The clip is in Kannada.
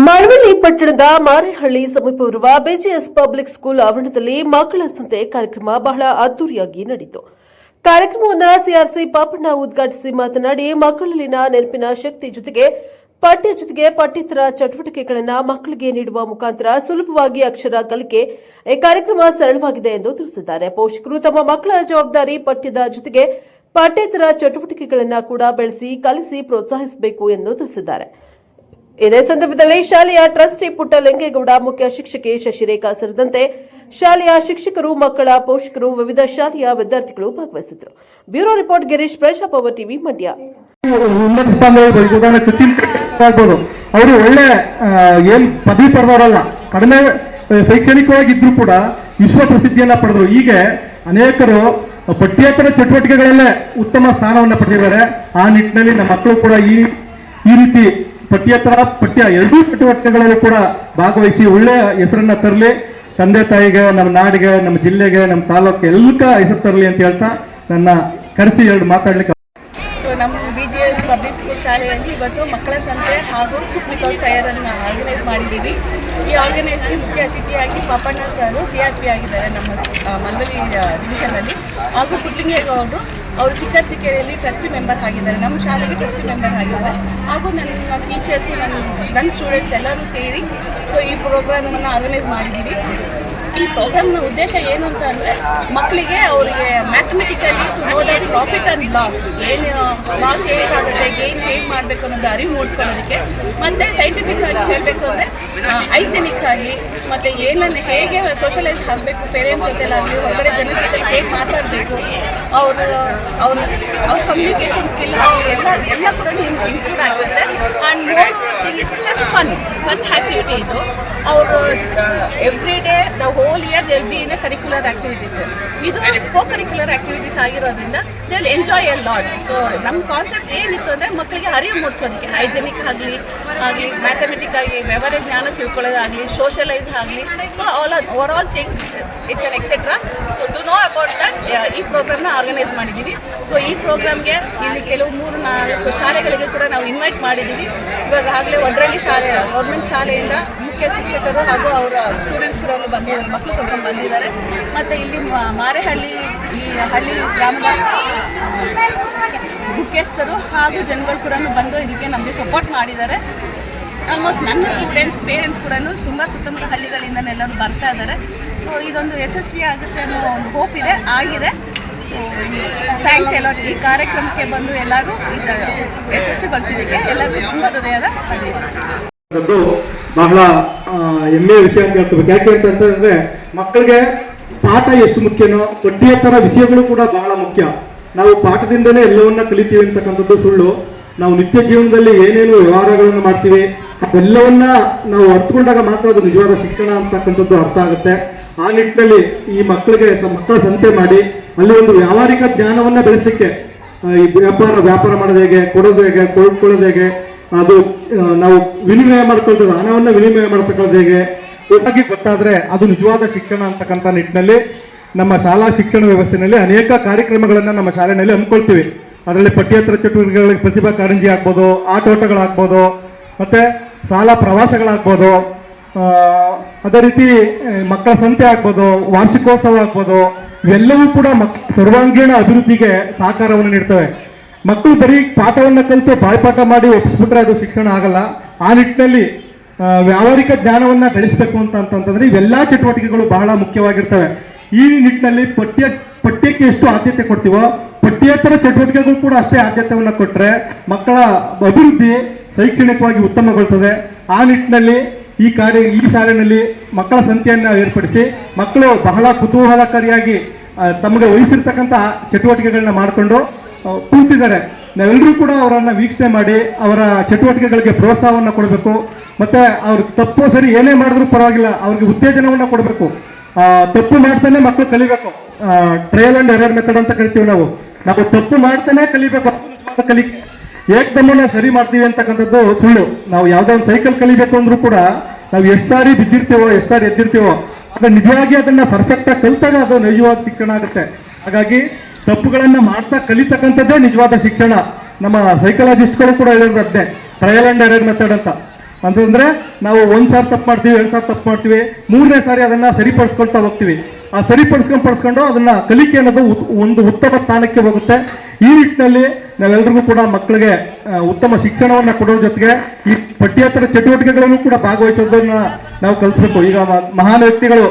ಮಳವಳ್ಳಿ ಪಟ್ಟಣದ ಮಾರೇಹಳ್ಳಿ ಸಮೀಪವಿರುವ ಬಿಜಿಎಸ್ ಪಬ್ಲಿಕ್ ಸ್ಕೂಲ್ ಆವರಣದಲ್ಲಿ ಮಕ್ಕಳ ಸಂತೆ ಕಾರ್ಯಕ್ರಮ ಬಹಳ ಅದ್ದೂರಿಯಾಗಿ ನಡೆಯಿತು. ಕಾರ್ಯಕ್ರಮವನ್ನು ಸಿಆರ್ಸಿ ಪಾಪಣ್ಣ ಉದ್ಘಾಟಿಸಿ ಮಾತನಾಡಿ, ಮಕ್ಕಳಲ್ಲಿನ ನೆನಪಿನ ಶಕ್ತಿ ಜೊತೆಗೆ ಪಠ್ಯೇತರ ಚಟುವಟಿಕೆಗಳನ್ನು ಮಕ್ಕಳಿಗೆ ನೀಡುವ ಮುಖಾಂತರ ಸುಲಭವಾಗಿ ಅಕ್ಷರ ಕಲಿಕೆ ಈ ಕಾರ್ಯಕ್ರಮ ಸರಳವಾಗಿದೆ ಎಂದು ತಿಳಿಸಿದ್ದಾರೆ. ಪೋಷಕರು ತಮ್ಮ ಮಕ್ಕಳ ಜವಾಬ್ದಾರಿ ಪಠ್ಯದ ಜೊತೆಗೆ ಪಠ್ಯೇತರ ಚಟುವಟಿಕೆಗಳನ್ನು ಕೂಡ ಬೆಳೆಸಿ ಕಲಿಸಿ ಪ್ರೋತ್ಸಾಹಿಸಬೇಕು ಎಂದು ತಿಳಿಸಿದ್ದಾರೆ. ಇದೇ ಸಂದರ್ಭದಲ್ಲಿ ಶಾಲೆಯ ಟ್ರಸ್ಟಿ ಪುಟ್ಟಲಿಂಗೇಗೌಡ, ಮುಖ್ಯ ಶಿಕ್ಷಕಿ ಶಶಿರೇಖಾ ಸೇರಿದಂತೆ ಶಾಲೆಯ ಶಿಕ್ಷಕರು, ಮಕ್ಕಳ ಪೋಷಕರು, ವಿವಿಧ ಶಾಲೆಯ ವಿದ್ಯಾರ್ಥಿಗಳು ಭಾಗವಹಿಸಿದರು. ಬ್ಯೂರೋ ರಿಪೋರ್ಟ್ ಗಿರೀಶ್, ಪ್ರಜಾಪವ ಟಿವಿ, ಮಂಡ್ಯ. ಉನ್ನತ ಸ್ಥಾನದಲ್ಲಿ ಸಚಿನ್ ಆಗ್ಬೋದು, ಅವರು ಒಳ್ಳೆ ಏನ್ ಪದವಿ ಪಡೆದವರಲ್ಲ, ಕಡಿಮೆ ಶೈಕ್ಷಣಿಕವಾಗಿದ್ರು ಕೂಡ ವಿಶ್ವ ಪ್ರಸಿದ್ಧಿಯನ್ನ ಪಡೆದರು. ಹೀಗೆ ಅನೇಕರು ಪಠ್ಯೇತರ ಚಟುವಟಿಕೆಗಳಲ್ಲೇ ಉತ್ತಮ ಸ್ಥಾನವನ್ನು ಪಡೆದಿದ್ದಾರೆ. ಆ ನಿಟ್ಟಿನಲ್ಲಿ ನಮ್ಮ ಮಕ್ಕಳು ಕೂಡ ಈ ರೀತಿ ಪಠ್ಯ ಎರಡೂ ಚಟುವಟಿಕೆಗಳಲ್ಲೂ ಕೂಡ ಭಾಗವಹಿಸಿ ಒಳ್ಳೆಯ ಹೆಸರನ್ನ ತರಲಿ, ತಂದೆ ತಾಯಿಗೆ, ನಮ್ಮ ನಾಡಿಗೆ, ನಮ್ಮ ಜಿಲ್ಲೆಗೆ, ನಮ್ಮ ತಾಲೂಕು ಎಲ್ಲಕ್ಕ ಹೆಸರು ತರಲಿ ಅಂತ ಹೇಳ್ತಾ ನನ್ನ ಕರೆಸಿ ಎರಡು ಮಾತಾಡ್ಲಿಕ್ಕೆ. ನಮ್ಮ ಬಿಜಿಎಸ್ ಪಬ್ಲಿಕ್ ಸ್ಕೂಲ್ ಶಾಲೆಯಲ್ಲಿ ಇವತ್ತು ಮಕ್ಕಳ ಸಂತೆ ಹಾಗೂ ಕುಕ್ ವಿತೌಟ್ ಫೈರ್ ಅನ್ನು ಆರ್ಗನೈಸ್ ಮಾಡಿದ್ದೀವಿ. ಈ ಆರ್ಗನೈಸ್ಗೆ ಮುಖ್ಯ ಅತಿಥಿಯಾಗಿ ಪಾಪಣ್ಣ ಸರ್ CRP ಆಗಿದ್ದಾರೆ ನಮ್ಮ ಮಳವಳ್ಳಿ ಡಿವಿಷನಲ್ಲಿ, ಹಾಗೂ ಪುಟ್ಟಲಿಂಗೇಗೌಡರು ಅವರು ಚಿಕ್ಕರಸಿಕೆರೆಯಲ್ಲಿ ಟ್ರಸ್ಟಿ ಮೆಂಬರ್ ಆಗಿದ್ದಾರೆ, ನಮ್ಮ ಶಾಲೆಗೆ ಟ್ರಸ್ಟಿ ಮೆಂಬರ್ ಆಗಿದ್ದಾರೆ, ಹಾಗೂ ನನ್ನ ಟೀಚರ್ಸು, ನನ್ನ ಸ್ಟೂಡೆಂಟ್ಸ್ ಎಲ್ಲರೂ ಸೇರಿ ಈ ಪ್ರೋಗ್ರಾಮನ್ನು ಆರ್ಗನೈಸ್ ಮಾಡಿದ್ದೀವಿ. ಈ ಪ್ರೋಗ್ರಾಮ್ನ ಉದ್ದೇಶ ಏನು ಅಂತ ಅಂದರೆ, ಮಕ್ಕಳಿಗೆ ಅವರಿಗೆ mathematically to know that profit and loss, loss ಹೇಗಾಗುತ್ತೆ, ಗೇನ್ ಹೇಗೆ ಮಾಡಬೇಕು ಅನ್ನೋದು ಅರಿವು ಮೂಡಿಸ್ಕೊಳ್ಳೋದಕ್ಕೆ, ಮತ್ತು ಸೈಂಟಿಫಿಕ್ ಆಗಿ ಹೇಳಬೇಕು ಅಂದರೆ ಹೈಜೆನಿಕ್ ಆಗಿ, ಮತ್ತು ಏನನ್ನು ಹೇಗೆ ಸೋಷಲೈಸ್ ಆಗಬೇಕು, ಪೇರೆಂಟ್ಸ್ ಜೊತೆಲಾಗಲಿ ಹೊರಗಡೆ ಜನರ ಜೊತೆ ಹೇಗೆ ಮಾತಾಡಬೇಕು, ಅವ್ರ ಕಮ್ಯುನಿಕೇಷನ್ ಸ್ಕಿಲ್ ಆಗಲಿ ಎಲ್ಲ ಕೂಡ ಇನ್ಕ್ಲೂಡ್ ಆಗಿರುತ್ತೆ. And more thing it's fun activity ಇದು. ಅವರು every day the whole year they will be in curricular activities. ಇದು ಕೋ-ಕರಿಕ್ಯುಲರ್ ಆ್ಯಕ್ಟಿವಿಟೀಸ್ ಆಗಿರೋದ್ರಿಂದ they will enjoy A lot. So ನಮ್ಮ ಕಾನ್ಸೆಪ್ಟ್ ಏನಿತ್ತು ಅಂದರೆ, ಮಕ್ಕಳಿಗೆ ಅರಿವು ಮೂಡಿಸೋದಕ್ಕೆ, ಹೈಜೆನಿಕ್ ಆಗಲಿ ಮ್ಯಾಥಮೆಟಿಕ್ ಆಗಿ ವ್ಯವಹಾರ ಜ್ಞಾನ ತಿಳ್ಕೊಳ್ಳೋದಾಗಲಿ, ಸೋಷಲೈಸ್ ಆಗಲಿ, so over all things it's and etcetera. So to know about that ಈ ಪ್ರೋಗ್ರಾಮ್ನ ಆರ್ಗನೈಸ್ ಮಾಡಿದ್ದೀವಿ. ಸೊ ಈ ಪ್ರೋಗ್ರಾಮ್ಗೆ ಇಲ್ಲಿ ಕೆಲವು 3-4 ಶಾಲೆಗಳಿಗೆ ಕೂಡ ನಾವು ಇನ್ವೈಟ್ ಮಾಡಿದ್ದೀವಿ. ಇವಾಗ ಆಗಲೇ ಒಡ್ರಳ್ಳಿ ಶಾಲೆ, ಗೌರ್ಮೆಂಟ್ ಶಾಲೆಯಿಂದ ಮುಖ್ಯ ಶಿಕ್ಷಕರು ಹಾಗೂ ಅವರ ಸ್ಟೂಡೆಂಟ್ಸ್ ಕೂಡ ಬಂದಿದ್ದಾರೆ, ಮಕ್ಕಳು ಕರ್ಕೊಂಡು ಬಂದಿದ್ದಾರೆ. ಮತ್ತು ಇಲ್ಲಿ ಮಾರೇಹಳ್ಳಿ, ಈ ಹಳ್ಳಿ ಗ್ರಾಮದ ಮುಖ್ಯಸ್ಥರು ಹಾಗೂ ಜನಗಳು ಕೂಡ ಬಂದು ಇದಕ್ಕೆ ನಮಗೆ ಸಪೋರ್ಟ್ ಮಾಡಿದ್ದಾರೆ. ಆಲ್ಮೋಸ್ಟ್ ನನ್ನ ಸ್ಟೂಡೆಂಟ್ಸ್, ಪೇರೆಂಟ್ಸ್ ಕೂಡ ತುಂಬ ಸುತ್ತಮುತ್ತ ಹಳ್ಳಿಗಳಿಂದನೆಲ್ಲರೂ ಬರ್ತಾ ಇದ್ದಾರೆ. ಸೊ ಇದೊಂದು ಯಶಸ್ವಿ ಆಗುತ್ತೆ ಅನ್ನೋ ಒಂದು ಹೋಪ್ ಇದೆ, ಆಗಿದೆ. ಥ್ಯಾಂಕ್ಸ್ ಎಲ್ಲ ಈ ಕಾರ್ಯಕ್ರಮಕ್ಕೆ ಬಂದು ಎಲ್ಲರೂ ಯಶಸ್ವಿಗೊಳಿಸಿದ್ದಕ್ಕೆ ಎಲ್ಲರಿಗೂ ತುಂಬ ಹೃದಯದ ಅದು ಬಹಳ ಹೆಮ್ಮೆಯ ವಿಷಯ ಅಂತ ಹೇಳ್ತಬೇಕು. ಯಾಕೆ ಅಂತಂದ್ರೆ, ಮಕ್ಕಳಿಗೆ ಪಾಠ ಎಷ್ಟು ಮುಖ್ಯನೋ ಪಠ್ಯೇತರ ವಿಷಯಗಳು ಕೂಡ ಬಹಳ ಮುಖ್ಯ. ನಾವು ಪಾಠದಿಂದಲೇ ಎಲ್ಲವನ್ನ ಕಲಿತೀವಿ ಅಂತಕ್ಕಂಥದ್ದು ಸುಳ್ಳು. ನಾವು ನಿತ್ಯ ಜೀವನದಲ್ಲಿ ಏನೇನು ವ್ಯವಹಾರಗಳನ್ನು ಮಾಡ್ತೀವಿ ಅದೆಲ್ಲವನ್ನ ನಾವು ಅರ್ಥಕೊಂಡಾಗ ಮಾತ್ರ ಅದು ನಿಜವಾದ ಶಿಕ್ಷಣ ಅಂತಕ್ಕಂಥದ್ದು ಅರ್ಥ ಆಗುತ್ತೆ. ಆ ನಿಟ್ಟಿನಲ್ಲಿ ಈ ಮಕ್ಕಳಿಗೆ ಮಕ್ಕಳ ಸಂತೆ ಮಾಡಿ ಅಲ್ಲಿ ಒಂದು ವ್ಯಾವಹಾರಿಕ ಜ್ಞಾನವನ್ನ ಬೆಳೆಸಲಿಕ್ಕೆ, ಈ ವ್ಯಾಪಾರ ಮಾಡೋದು ಹೇಗೆ, ಕೊಡೋದು ಹೇಗೆ, ಕೊಳ್ಳೋದು ಹೇಗೆ, ಅದು ನಾವು ವಿನಿಮಯ ಮಾಡ್ಕೊಳ್ತೇವೆ, ಹಣವನ್ನು ವಿನಿಮಯ ಮಾಡ್ತಕ್ಕಂಥದ್ದು ಹೇಗೆ ಹೊಸಾಗಿ ಗೊತ್ತಾದ್ರೆ ಅದು ನಿಜವಾದ ಶಿಕ್ಷಣ ಅಂತಕ್ಕಂಥ ನಿಟ್ಟಿನಲ್ಲಿ ನಮ್ಮ ಶಾಲಾ ಶಿಕ್ಷಣ ವ್ಯವಸ್ಥೆಯಲ್ಲಿ ಅನೇಕ ಕಾರ್ಯಕ್ರಮಗಳನ್ನು ನಮ್ಮ ಶಾಲೆಯಲ್ಲಿ ಹಮ್ಮಿಕೊಳ್ತೀವಿ. ಅದರಲ್ಲಿ ಪಠ್ಯೇತರ ಚಟುವಟಿಕೆಗಳಿಗೆ ಪ್ರತಿಭಾ ಕಾರಂಜಿ ಆಗ್ಬೋದು, ಆಟೋಟಗಳಾಗ್ಬೋದು, ಮತ್ತೆ ಶಾಲಾ ಪ್ರವಾಸಗಳಾಗ್ಬೋದು, ಅದೇ ರೀತಿ ಮಕ್ಕಳ ಸಂತೆ ಆಗ್ಬೋದು, ವಾರ್ಷಿಕೋತ್ಸವ ಆಗ್ಬೋದು. ಇವೆಲ್ಲವೂ ಕೂಡ ಸರ್ವಾಂಗೀಣ ಅಭಿವೃದ್ಧಿಗೆ ಸಹಕಾರವನ್ನು ನೀಡ್ತವೆ. ಮಕ್ಕಳು ಬರೀ ಪಾಠವನ್ನು ಕಲಿತು ಬಾಯ್ಪಾಠ ಮಾಡಿ ಒಪ್ಪಿಸ್ಬಿಟ್ರೆ ಅದು ಶಿಕ್ಷಣ ಆಗಲ್ಲ. ಆ ನಿಟ್ಟಿನಲ್ಲಿ ವ್ಯಾವಹಾರಿಕ ಜ್ಞಾನವನ್ನು ಬೆಳೆಸಬೇಕು ಅಂತಂತಂದ್ರೆ ಇವೆಲ್ಲ ಚಟುವಟಿಕೆಗಳು ಬಹಳ ಮುಖ್ಯವಾಗಿರ್ತವೆ. ಈ ನಿಟ್ಟಿನಲ್ಲಿ ಪಠ್ಯಕ್ಕೆ ಎಷ್ಟು ಆದ್ಯತೆ ಕೊಡ್ತೀವೋ ಪಠ್ಯೇತರ ಚಟುವಟಿಕೆಗಳು ಕೂಡ ಅಷ್ಟೇ ಆದ್ಯತೆಯನ್ನು ಕೊಟ್ಟರೆ ಮಕ್ಕಳ ಅಭಿವೃದ್ಧಿ ಶೈಕ್ಷಣಿಕವಾಗಿ ಉತ್ತಮಗೊಳ್ತದೆ. ಆ ನಿಟ್ಟಿನಲ್ಲಿ ಈ ಶಾಲೆಯಲ್ಲಿ ಮಕ್ಕಳ ಸಂತೆಯನ್ನು ಏರ್ಪಡಿಸಿ ಮಕ್ಕಳು ಬಹಳ ಕುತೂಹಲಕಾರಿಯಾಗಿ ತಮಗೆ ವಹಿಸಿರ್ತಕ್ಕಂಥ ಚಟುವಟಿಕೆಗಳನ್ನ ಮಾಡಿಕೊಂಡು ಕೂತಿದ್ದಾರೆ. ನಾವೆಲ್ಲರೂ ಕೂಡ ಅವರನ್ನು ವೀಕ್ಷಣೆ ಮಾಡಿ ಅವರ ಚಟುವಟಿಕೆಗಳಿಗೆ ಪ್ರೋತ್ಸಾಹವನ್ನು ಕೊಡಬೇಕು. ಮತ್ತೆ ಅವ್ರ ತಪ್ಪು ಸರಿ ಏನೇ ಮಾಡಿದ್ರೂ ಪರವಾಗಿಲ್ಲ, ಅವ್ರಿಗೆ ಉತ್ತೇಜನವನ್ನು ಕೊಡಬೇಕು. ತಪ್ಪು ಮಾಡ್ತಾನೆ ಮಕ್ಕಳು ಕಲಿಬೇಕು. ಟ್ರಯಲ್ ಅಂಡ್ ಎರರ್ ಮೆಥಡ್ ಅಂತ ಕರಿತೀವಿ ನಾವು ತಪ್ಪು ಮಾಡ್ತಾನೆ ಕಲಿಬೇಕು. ನಿಜವಾದ ಕಲಿಕೆ ಏಕದಮ್ಮನ ಸರಿ ಮಾಡ್ತೀವಿ ಅಂತಕ್ಕಂಥದ್ದು ಸುಳ್ಳು. ನಾವು ಯಾವುದೋ ಒಂದು ಸೈಕಲ್ ಕಲಿಬೇಕು ಅಂದ್ರೂ ಕೂಡ ನಾವು ಎಷ್ಟು ಸಾರಿ ಬಿದ್ದಿರ್ತೀವೋ, ಎಷ್ಟು ಸಾರಿ ಎದ್ದಿರ್ತೀವೋ, ಅದು ನಿಜವಾಗಿ ಅದನ್ನ ಪರ್ಫೆಕ್ಟ್ ಆಗಿ ಕಲಿತಾಗ ಅದು ನಿಜವಾದ ಶಿಕ್ಷಣ ಆಗುತ್ತೆ. ಹಾಗಾಗಿ ತಪ್ಪುಗಳನ್ನ ಮಾಡ್ತಾ ಕಲಿತಕ್ಕಂಥದ್ದೇ ನಿಜವಾದ ಶಿಕ್ಷಣ. ನಮ್ಮ ಸೈಕಾಲಜಿಸ್ಟ್ಗಳು ಕೂಡ ಹೇಳಿರೋದೇ ಟ್ರಯಲ್ ಅಂಡ್ ಎರರ್ ಮೆಥಡ್ ಅಂತ. ಅಂತಂದ್ರೆ ನಾವು ಒಂದ್ ಸಾರಿ ತಪ್ಪು ಮಾಡ್ತೀವಿ, 2 ಸಾರಿ ತಪ್ಪು ಮಾಡ್ತೀವಿ, 3ನೇ ಸಾರಿ ಅದನ್ನ ಸರಿಪಡಿಸ್ಕೊಳ್ತಾ ಹೋಗ್ತೀವಿ. ಆ ಸರಿಪಡಿಸ್ಕೊಂಡು ಅದನ್ನ ಕಲಿಕೆ ಅನ್ನೋದು ಒಂದು ಉತ್ತಮ ಸ್ಥಾನಕ್ಕೆ ಹೋಗುತ್ತೆ. ಈ ನಿಟ್ಟಿನಲ್ಲಿ ನಾವೆಲ್ಲರಿಗೂ ಕೂಡ ಮಕ್ಕಳಿಗೆ ಉತ್ತಮ ಶಿಕ್ಷಣವನ್ನ ಕೊಡೋದ್ರ ಜೊತೆಗೆ ಈ ಪಠ್ಯೇತರ ಚಟುವಟಿಕೆಗಳನ್ನು ಕೂಡ ಭಾಗವಹಿಸೋದನ್ನ ನಾವು ಕಲಿಸ್ಬೇಕು. ಈಗ ಮಹಾನ್ ವ್ಯಕ್ತಿಗಳು